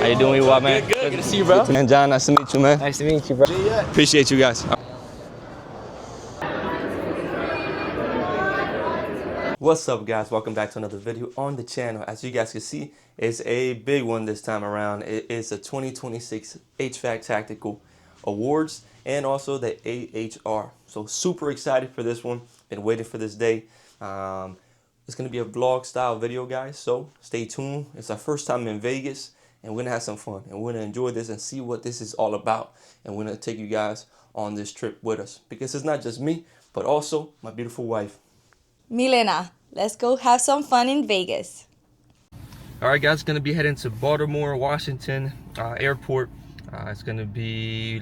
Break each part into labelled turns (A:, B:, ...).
A: How you doing, Ewok, man?
B: Good to see you, bro.
A: And John, nice to meet you, man.
B: Nice to meet you, bro.
A: Appreciate you guys. What's up, guys? Welcome back to another video on the channel. As you guys can see, it's a big one this time around. It is the 2026 HVAC Tactical Awards and also the AHR. So super excited for this one. Been waiting for this day. It's going to be a vlog style video, guys, so stay tuned. It's our first time in Vegas, and we're going to have some fun, and we're going to enjoy this and see what this is all about. And we're going to take you guys on this trip with us, because it's not just me, but also my beautiful wife,
C: Milena. Let's go have some fun in Vegas.
A: All right, guys, going to be heading to Baltimore, Washington airport. We're going to be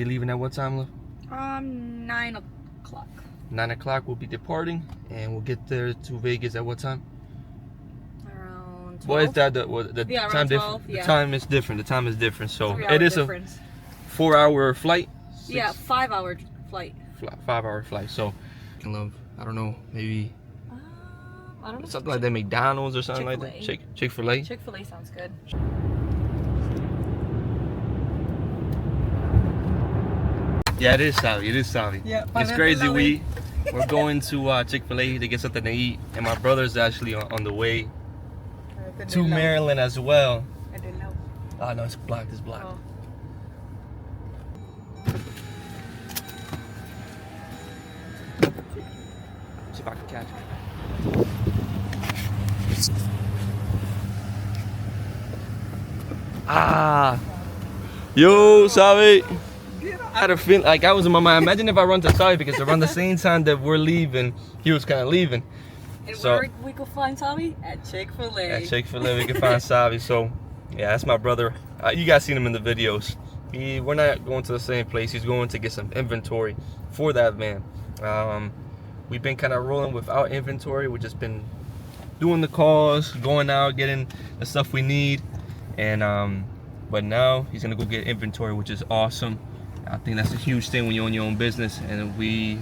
A: leaving at what time, Lou?
C: 9 o'clock.
A: 9 o'clock. We'll be departing, and we'll get there to Vegas at what time?
C: Around 12.
A: What is that? The time difference?
C: Yeah.
A: The time is different. The time is different. So it is
C: difference.
A: a 4-hour flight.
C: Yeah, 5-hour flight.
A: 5-hour flight. So, I don't know, maybe
C: I don't know.
A: something like that, McDonald's or something like that. Chick-fil-A.
C: Chick-fil-A sounds good.
A: Yeah, it is savvy. It is savvy.
C: Yeah,
A: it's crazy. We're going to Chick-fil-A to get something to eat, and my brother's actually on the way to Maryland as well.
C: I didn't know.
A: Oh no, it's black. It's black.
C: Oh.
A: See if I can catch it. Ah, yo, Savi. I had a feeling, like, I was in my mind, imagine if I run to Savi, because around the same time that we're leaving, he was kind of leaving.
C: And
A: so,
C: where we could find Tommy? At Chick-fil-A.
A: At Chick-fil-A, we can find Savi. So, yeah, that's my brother. You guys seen him in the videos. We're not going to the same place. He's going to get some inventory for that van. We've been kind of rolling without inventory. We've just been doing the calls, going out, getting the stuff we need. And but now he's gonna go get inventory, which is awesome. I think that's a huge thing when you own your own business, and we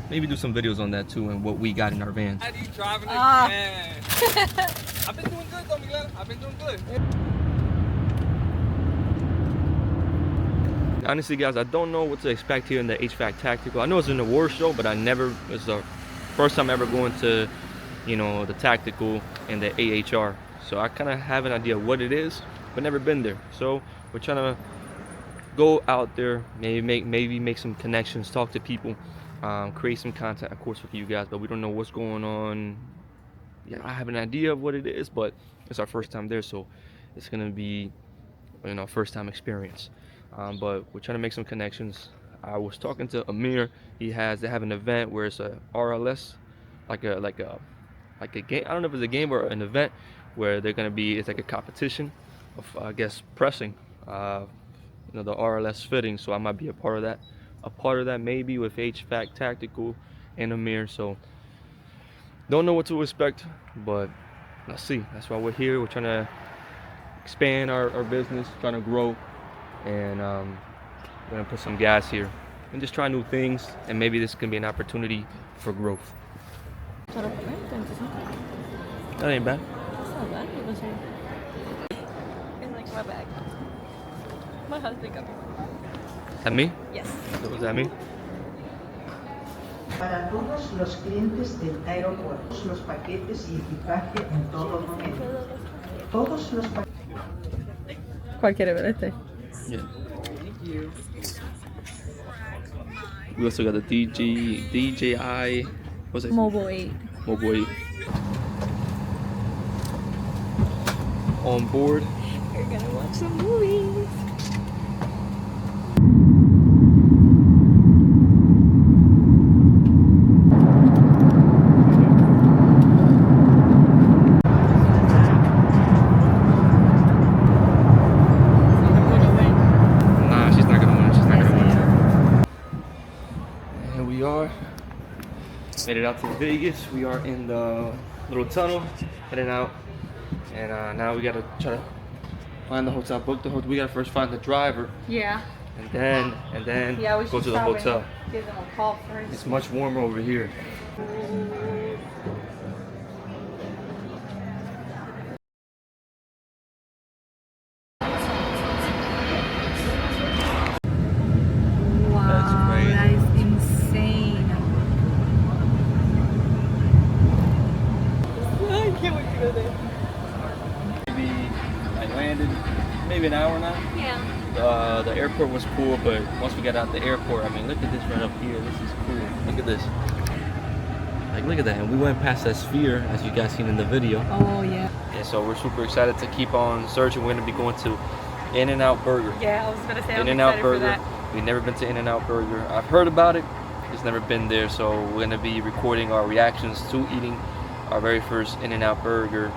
A: maybe do some videos on that too and what we got in our vans.
B: How do you driving again? I've been doing good though, Miguel. I've been doing good.
A: Honestly, guys, I don't know what to expect here in the HVAC Tactical. I know it's an award show, but it's the first time ever going to, the Tactical and the AHR. So I kind of have an idea of what it is, but never been there. So we're trying to go out there, maybe make some connections, talk to people, create some content, of course, with you guys. But we don't know what's going on. Yeah, I have an idea of what it is, but it's our first time there, so it's gonna be, first time experience. But we're trying to make some connections. I was talking to Amir. They have an event where it's a RLS, like a game. I don't know if it's a game or an event where they're gonna be. It's like a competition of, I guess, pressing, the RLS fitting. So I might be a part of that. A part of that maybe with HVAC Tactical and Amir. So don't know what to expect, but let's see. That's why we're here. We're trying to expand our business, trying to grow. And we're gonna put some gas here and just try new things, and maybe this can be an opportunity for growth. That ain't bad.
C: It's not bad. It's like my bag. My husband got me.
A: That me?
C: Yes.
A: Was that me?
D: Para todos los clientes del aeropuerto, los paquetes y equipaje en todo momento. Todos los paquetes.
C: ¿Cuál quiere ver este?
A: Yeah. We also got the DJI. What's it?
C: Mobile 8.
A: Mobile 8. On board.
C: We're gonna watch some movies.
A: Made it out to Vegas. We are in the little tunnel, heading out, and now we gotta try to find the hotel, book the hotel. We gotta first find the driver.
C: Yeah.
A: And then
C: Yeah, we
A: go
C: should
A: to the hotel.
C: Give them a call first.
A: It's much warmer over here. maybe an hour now.
E: Yeah.
A: The airport was cool, but once we got out the airport, I mean, look at this right up here. This is cool. Look at this. Like, look at that. And we went past that sphere, as you guys seen in the video.
E: Oh, yeah.
A: Yeah, so we're super excited to keep on searching. We're going to be going to In-N-Out Burger.
E: Yeah, I was going to say, I'm
A: In-N-Out
E: excited for
A: Burger.
E: that.
A: We've never been to In-N-Out Burger. I've heard about it. Just never been there. So we're going to be recording our reactions to eating our very first In-N-Out Burger.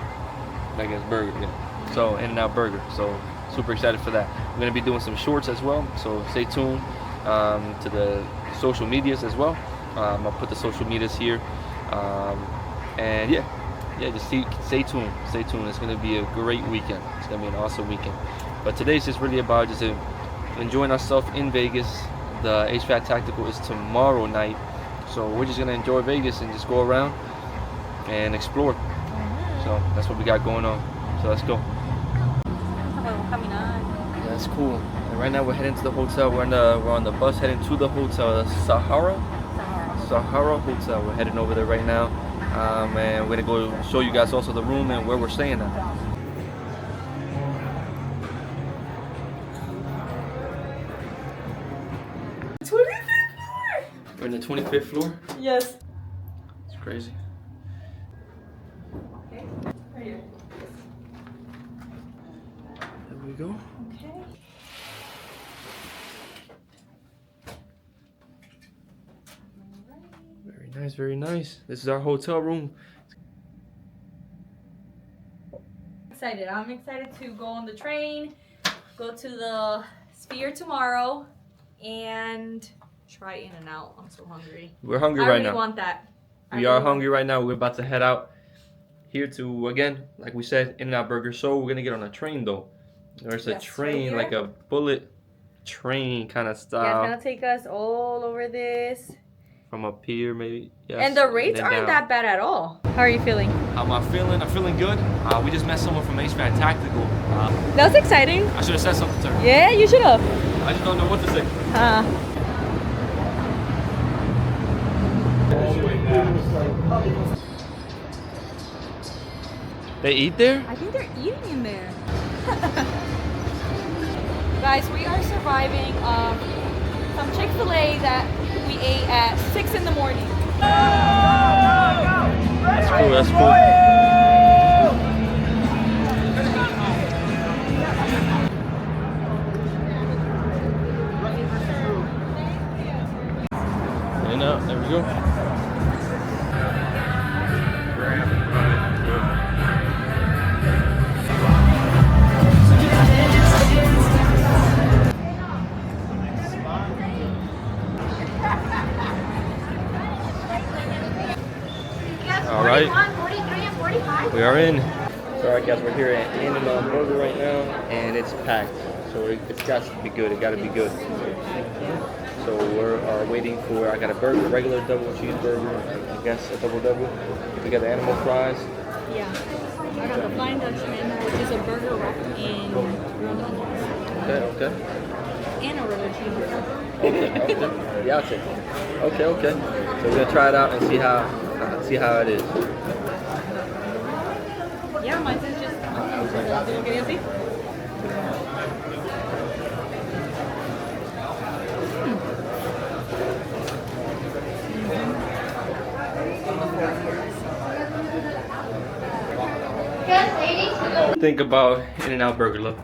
A: I guess burger, yeah. So In-N-Out Burger. So super excited for that. We're going to be doing some shorts as well. So stay tuned to the social medias as well. I'll put the social medias here. And yeah, just stay tuned. Stay tuned. It's going to be a great weekend. It's going to be an awesome weekend. But today's just really about just enjoying ourselves in Vegas. The HVAC Tactical is tomorrow night. So we're just going to enjoy Vegas and just go around and explore. So that's what we got going on. So let's go. That's cool. And right now we're heading to the hotel. We're on the bus heading to the hotel, the Sahara Hotel. We're heading over there right now. And we're gonna go show you guys also the room and where we're staying at. We're in the 25th floor?
E: Yes.
A: It's crazy.
E: Okay. Right here.
A: There we go.
E: Okay.
A: Very nice, very nice. This is our hotel room.
E: Excited. I'm excited to go on the train, go to the Sphere tomorrow, and try In-N-Out. I'm so hungry.
A: We're hungry
E: I
A: right
E: really
A: now.
E: want that.
A: We are hungry right now. We're about to head out here to, again, like we said, In-N-Out Burger. So we're gonna get on a train though. There's a
E: Yes,
A: train,
E: right
A: like a bullet train kind of
E: Yeah,
A: style.
E: it's gonna take us all over this.
A: From up here, maybe. Yes.
E: And the rates
A: then
E: aren't
A: down.
E: that bad at all. How are you feeling?
A: How am I feeling? I'm feeling good. We just met someone from HVAC Tactical.
E: That was exciting.
A: I should have said something to her.
E: Yeah, you should have.
A: I just don't know what to say. They eat there?
E: I think they're eating in there. Guys, we are surviving some Chick-fil-A that we ate at 6 in the morning.
A: That's cool, that's cool. And there we go. All right, we are in. So, all right, guys, we're here at In-N-Out Burger right now, and it's packed. So it's got to be good. It got to be good. So we're waiting for. I got a burger, regular double cheeseburger. I guess a double. We got the animal fries.
E: Yeah. I got the Flying Dutchman, which is a burger wrapped in grilled onions.
A: Okay.
E: And a regular cheeseburger.
A: Okay. Yeah, I'll take it. Okay. So we're gonna try it out and see how it is.
E: Yeah, mine's is just a little guilty.
A: Think about In-N-Out Burger, look.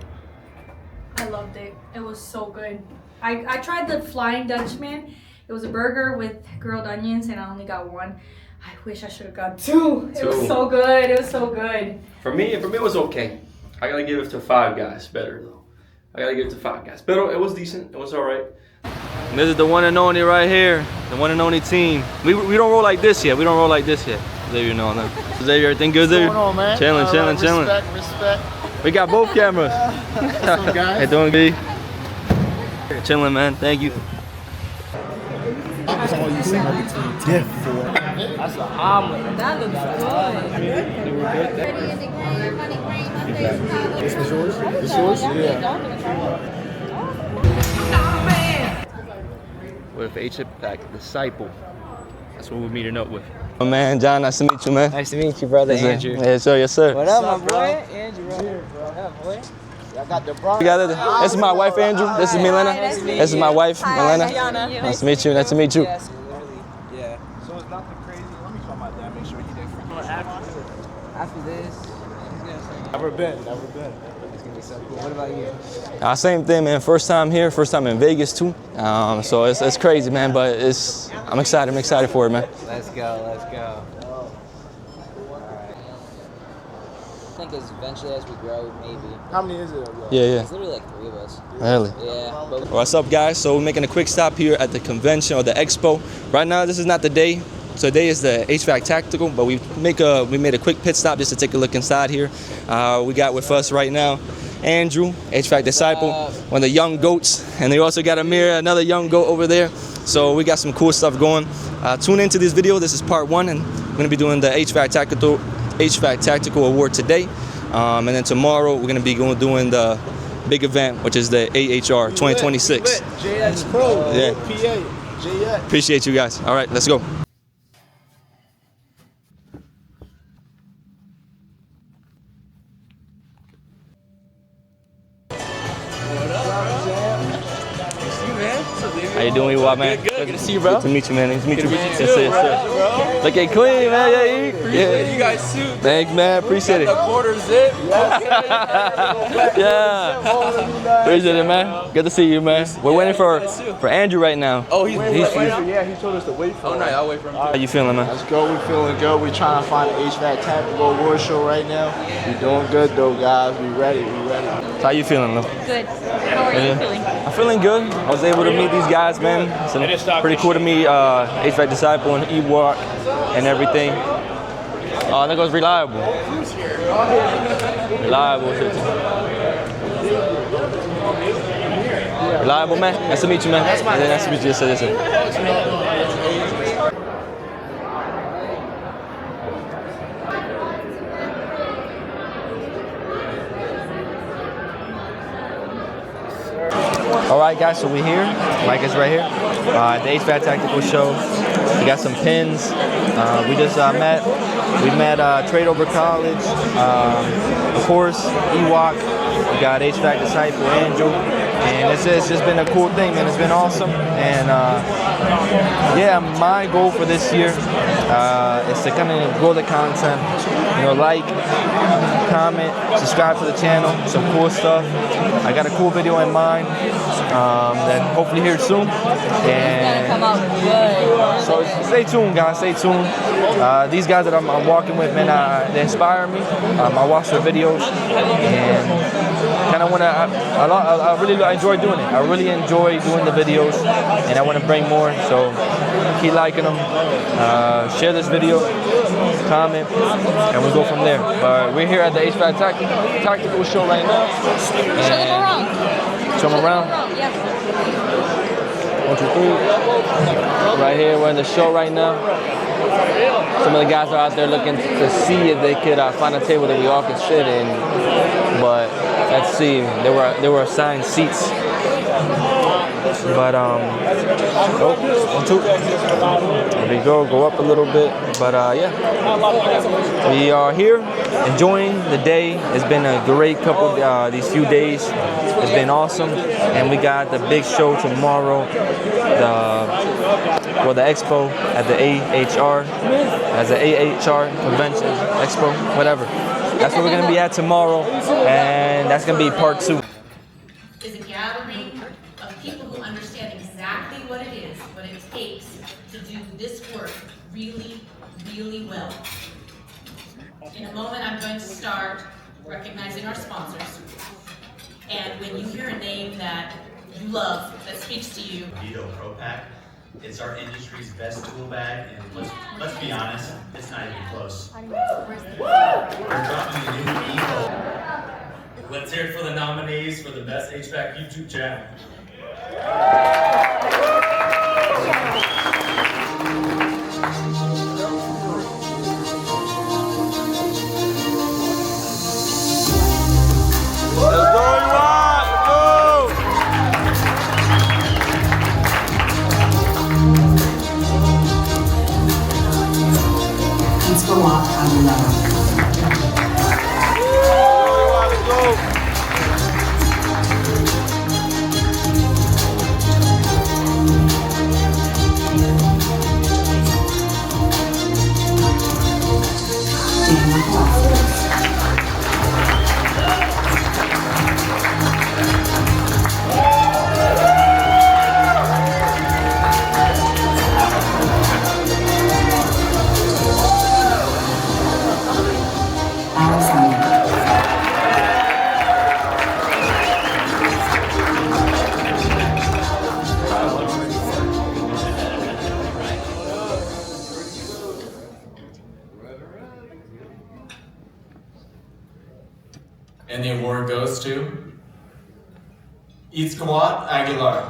E: I loved it. It was so good. I tried the Flying Dutchman. It was a burger with grilled onions, and I only got one. I wish I should have got two. It was so good. It was so good.
A: For me, it was okay. I gotta give it to Five Guys. Better though. I gotta give it to Five Guys. But it was decent. It was all right. And this is the one and only right here. The one and only team. We don't roll like this yet. Xavier, no. Xavier, everything good, Xavier?
F: What's going on, man?
A: Chilling.
F: Respect.
A: We got both cameras.
F: What's up, guys?
A: Hey, doing good? Chilling, man. Thank you.
F: That's all you see on the team. That's an omelet.
E: That looks good.
F: This is yours? This yours? Yeah.
A: With HVAC Disciple. That's what we're meeting up with. Oh man, John, nice to meet you, man.
G: Nice to meet you, brother Andrew.
A: Yes, sir.
G: What up, my boy? Andrew, right here, bro. What up, boy?
F: I got the bra.
A: Together. This is my wife, Andrew. This is Milena. This is my wife, Milena. Nice to meet you. Nice to meet you.
F: Yeah. So it's nothing crazy. Let me call my dad. Make sure he's there.
G: After this,
F: Never been.
G: it's gonna be so cool. What about you?
A: Same thing, man. First time here. First time in Vegas too. So it's crazy, man. But I'm excited. I'm excited for it, man.
G: Let's go. I think eventually as we grow, maybe.
F: How many is it?
A: Yeah.
G: It's literally like 3 of us.
A: Really.
G: Yeah. But
A: What's up, guys? So we're making a quick stop here at the convention or the expo. Right now, this is not the day. Today is the HVAC Tactical, but we made a quick pit stop just to take a look inside here. We got with us right now Andrew, HVAC Disciple, one of the young goats, and they also got Amir, another young goat over there. So we got some cool stuff going. Tune into this video. This is part 1, and we're gonna be doing the HVAC Tactical Award today, and then tomorrow we're gonna be doing the big event, which is the AHR 2026.
F: JX Pro.
A: Yeah.
F: PA. JX.
A: Appreciate you guys. All right, let's go. How you doing, Ewok, man?
B: Good to see you, bro.
A: Good to meet you, man. Nice to meet you.
B: Yes,
A: Yes, sir. Looking clean, man. Yeah.
B: You guys too.
A: Thanks, man. Appreciate it.
B: The quarter zip.
A: Yeah. Appreciate it, man. Good to see you, man. We're waiting for Andrew right now.
B: Oh, he's
F: Yeah, he told us to wait for
B: Oh,
F: him.
B: no, I'll wait for him.
A: How you feeling, man?
F: Let's go. We're feeling good. We're trying to find the HVAC Tactical Award show right now. We're doing good, though, guys. We ready.
A: How you feeling, though?
H: Good. How are you feeling?
A: I'm feeling good. I was able to meet these guys, man. It's pretty cool to meet HVAC Disciple and Ewok and everything. Oh, that goes Reliable. Reliable, man. Nice to meet you, man. Nice to meet you. Listen. All right, guys, so we're here. Mike is right here. At the HVAC Tactical show. We got some pins. We just met Trade Over College. Of course, Ewok. We got HVAC Disciple, Andrew. And it's just been a cool thing, man. It's been awesome. And yeah, my goal for this year is to kind of grow the content. Like, comment, subscribe to the channel, some cool stuff. I got a cool video in mind that hopefully here soon. And
H: Come out good.
A: so stay tuned, guys. Stay tuned. These guys that I'm walking with, man, they inspire me. I watch their videos and kind of want to. I really enjoy doing it. I really enjoy doing the videos, and I want to bring more. So keep liking them. Share this video, comment, and we'll go from there. But we're here at the HVAC Tactical show right now.
H: Show them around.
A: Show them around.
H: Yeah.
A: 1, 2, 3. Right here, we're in the show right now. Some of the guys are out there looking to see if they could find a table that we all could sit in. But let's see, there were assigned seats. But 1, 2. There we go up a little bit. But yeah, we are here enjoying the day. It's been a great couple these few days. It's been awesome, and we got the big show tomorrow. The expo at the AHR, as the AHR Convention Expo, whatever. That's where we're gonna be at tomorrow, and that's gonna be part 2.
I: Is a gathering of people who understand exactly what it is, what it takes to do this work really, really well. In a moment, I'm going to start recognizing our sponsors. And when you hear a name that you love, that speaks to you,
J: Vito Pro Pack. It's our industry's best tool bag, and let's be honest, it's not even close. We're dropping the new Vito. Let's hear it for the nominees for the best HVAC YouTube channel. to Itzcoat Aguilar.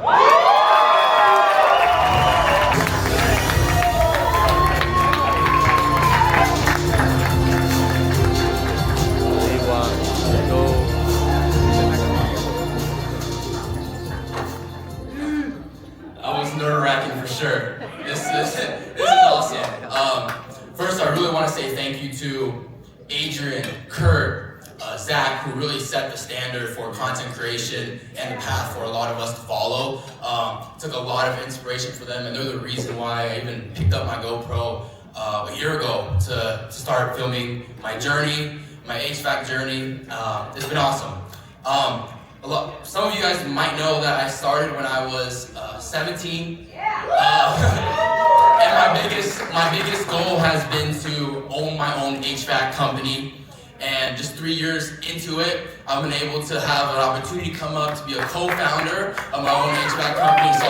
J: That was nerve-wracking for sure. This is awesome. First, I really want to say thank you to Adrian, Kurt, Zach, who really set the standard for content creation and the path for a lot of us to follow. Took a lot of inspiration for them, and they're the reason why I even picked up my GoPro a year ago to start filming my journey, my HVAC journey. It's been awesome. Some of you guys might know that I started when I was 17. And my biggest goal has been to own my own HVAC company. And just 3 years into it, I've been able to have an opportunity come up to be a co-founder of my own HVAC company. So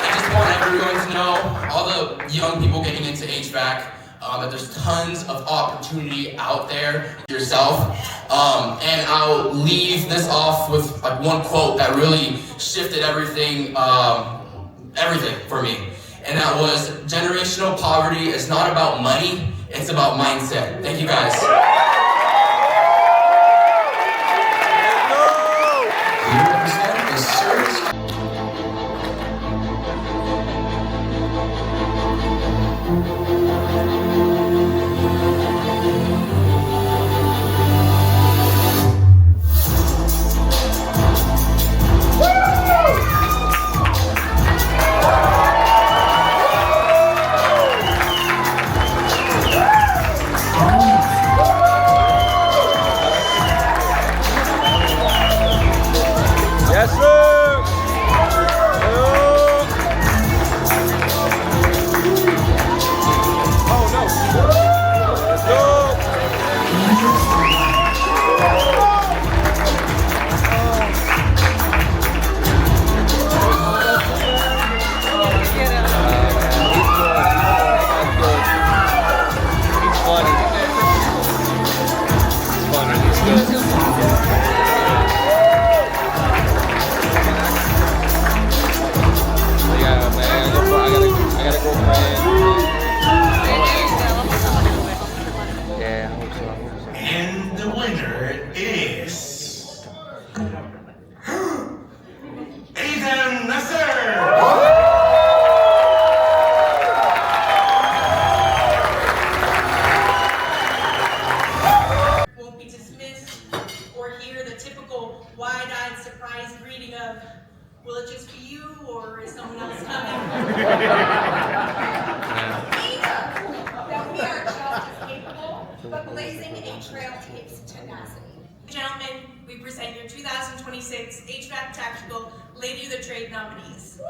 J: I just want everyone to know, all the young people getting into HVAC, that there's tons of opportunity out there yourself. And I'll leave this off with like one quote that really shifted everything for me. And that was, generational poverty is not about money, it's about mindset. Thank you guys. You represent the service.
A: Yes, sir. Oh no. Let's go. He's funny. He's good. I gotta go, yeah, I hope so.
J: And the winner is Ethan Nasser.
I: Won't be dismissed or hear the typical wide-eyed surprise greeting of, will it just be you or is someone else coming?
K: That we are just as capable, but blazing a trail takes tenacity.
I: Gentlemen, we present your 2026 HVAC Tactical Lady of the Trade nominees.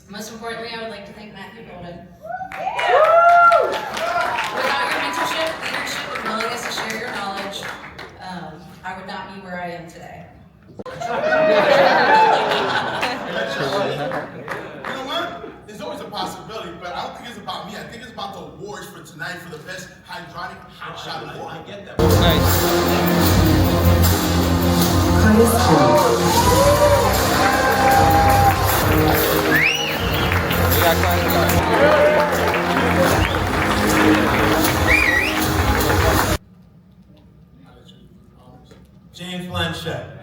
K: Most importantly, I would like to thank Matthew Golden. Without your mentorship, leadership, and willingness to share your knowledge, I would not be where I am today.
L: You know what? There's always a possibility, but I don't think it's about me. I think it's best hydraulic hot shot of all. I get that. James Blanchett.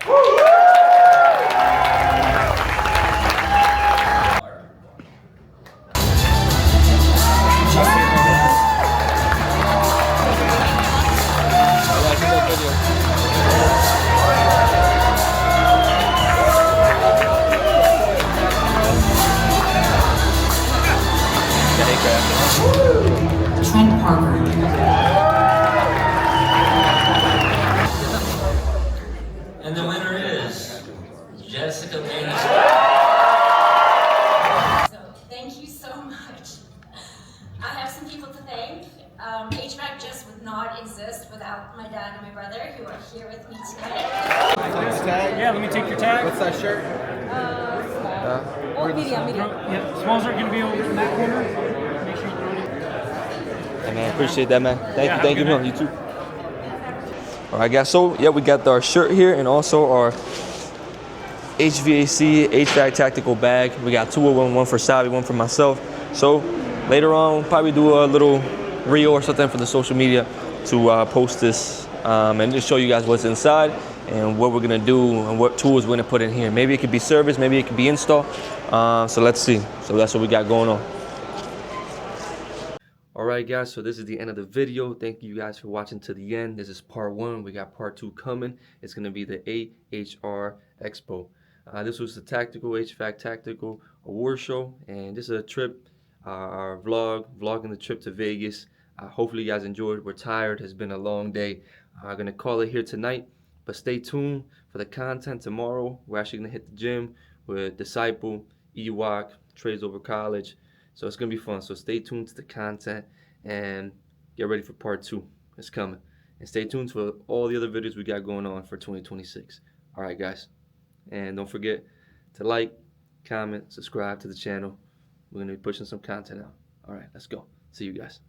K: Trent Parker.
J: And the winner is Jessica Payne.
I: So thank you so much. I have some people to thank. HVAC just would not exist without my dad and my brother who are here with me today.
B: Yeah, let me take your tag.
F: What's that shirt?
H: Oh, medium.
B: Yeah, smalls are going to be over in that corner. Make sure you throw it in.
A: Hey man, appreciate that, man. Thank you, man. You too. All right, guys. So yeah, we got our shirt here and also our HVAC Tactical bag. We got two of them, one for Savi, one for myself. So later on, we'll probably do a little reel or something for the social media to post this and just show you guys what's inside and what we're gonna do and what tools we're gonna put in here. Maybe it could be service, maybe it could be install. So let's see. So that's what we got going on. Alright guys, so this is the end of the video. Thank you guys for watching to the end. This is part 1. We got part 2 coming. It's going to be the AHR Expo. This was the Tactical, HVAC Tactical award show. And this is a trip, our vlogging the trip to Vegas. Hopefully you guys enjoyed. We're tired. It's been a long day. I'm going to call it here tonight. But stay tuned for the content tomorrow. We're actually going to hit the gym with Disciple, EWAC, Trades Over College. So it's going to be fun. So stay tuned to the content and get ready for part 2. It's coming. And stay tuned for all the other videos we got going on for 2026. All right, guys. And don't forget to like, comment, subscribe to the channel. We're going to be pushing some content out. All right, let's go. See you guys.